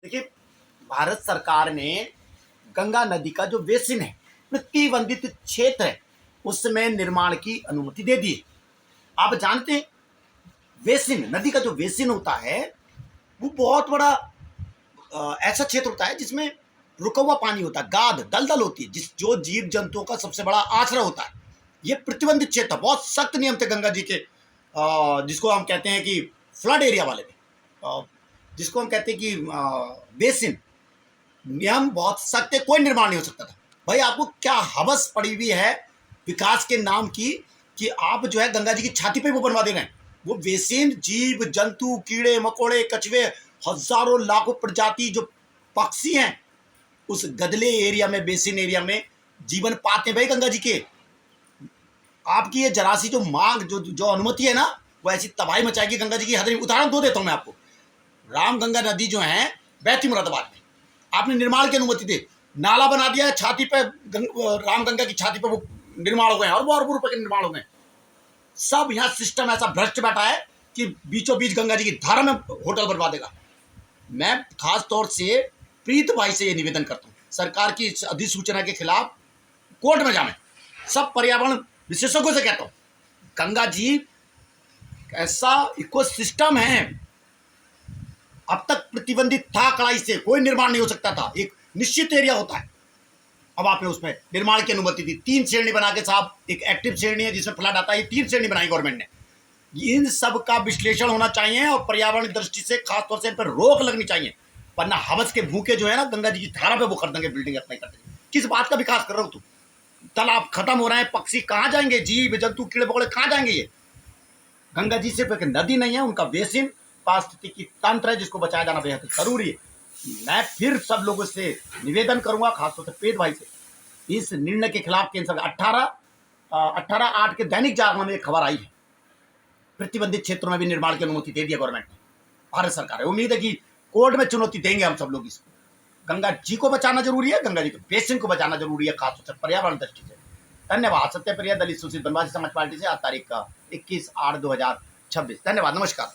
देखिए, भारत सरकार ने गंगा नदी का जो बेसिन है, प्रतिबंधित क्षेत्र है, उसमें निर्माण की अनुमति दे दी है। आप जानते हैं, बेसिन नदी का जो बेसिन होता है वो बहुत बड़ा ऐसा क्षेत्र होता है जिसमें रुका हुआ पानी होता है, गाद दलदल होती है, जिस जो जीव जंतुओं का सबसे बड़ा आश्रय होता है। ये प्रतिबंधित क्षेत्र, बहुत सख्त नियम थे गंगा जी के, जिसको हम कहते हैं कि फ्लड एरिया वाले थे, जिसको हम कहते हैं कि बेसिन, नियम बहुत सख्त है, कोई निर्माण नहीं हो सकता था। भाई, आपको क्या हवस पड़ी हुई है विकास के नाम की कि आप जो है गंगा जी की छाती पे वो बनवा दे रहे हैं। वो बेसिन जीव जंतु, कीड़े मकोड़े, कछुए, हजारों लाखों प्रजाति जो पक्षी हैं उस गदले एरिया में, बेसिन एरिया में जीवन पाते हैं भाई गंगा जी के। आपकी ये जरा सी जो मांग, जो अनुमति है ना, वो ऐसी तबाही मचाएगी गंगा जी की हद नहीं। उदाहरण दो देता हूं मैं आपको। राम गंगा नदी जो है बहती मुरादाबाद में, आपने निर्माण की अनुमति दे, नाला बना दिया है छाती पे, राम गंगा की छाती पे वो निर्माण हो गए हैं, और रुपए के निर्माण हो गए। सब यहाँ सिस्टम ऐसा भ्रष्ट बैठा है कि बीचों बीच गंगा जी की धारा में होटल बनवा देगा। मैं खास तौर से प्रीत भाई से ये निवेदन करता हूँ, सरकार की इस अधिसूचना के खिलाफ कोर्ट में जाने। सब पर्यावरण विशेषज्ञों से कहता हूँ, गंगा जी ऐसा इकोसिस्टम है, अब तक प्रतिबंधित था, कड़ाई से कोई निर्माण नहीं हो सकता था, एक निश्चित एरिया होता है। अब आपने उसमें निर्माण की अनुमति दी, 3 श्रेणी बना के साहब, एक एक्टिव श्रेणी है जिसमें फ्लड आता है, 3 श्रेणी बनाई गवर्नमेंट ने। इन सब का विश्लेषण होना चाहिए और पर्यावरण दृष्टि से खासतौर से इन पर रोक लगनी चाहिए, वरना हवस के भूखे जो है ना गंगा जी की धारा पे वो कर देंगे बिल्डिंग अपने कर देंगे। किस बात का विकास कर रहे हो तुम? तालाब खत्म हो रहे हैं, पक्षी कहाँ जाएंगे, जीव जंतु कीड़े मकोड़े कहाँ जाएंगे? ये गंगा जी सिर्फ एक नदी नहीं है, उनका बेसिन पारिस्थितिकी तंत्र है जिसको बचाया जाना बेहद जरूरी है। मैं फिर सब लोगों से निवेदन करूंगा, खासतौर से पेट भाई से, इस निर्णय के खिलाफ केंद्र सरकार 18/8 के दैनिक जागरण में एक खबर आई है, प्रतिबंधित क्षेत्रों में भी निर्माण की अनुमति दे दिया गवर्नमेंट ने, भारत सरकार है। उम्मीद है कि कोर्ट में चुनौती देंगे हम सब लोग इसको। गंगा जी को बचाना जरूरी है, गंगा जी के बेसिन को बचाना जरूरी है, खासतौर से पर्यावरण दृष्टि से। धन्यवाद। सत्यप्रिया, दलित शोषित बनवासी समाज पार्टी से, आज तारीख 21/8/2026। धन्यवाद, नमस्कार।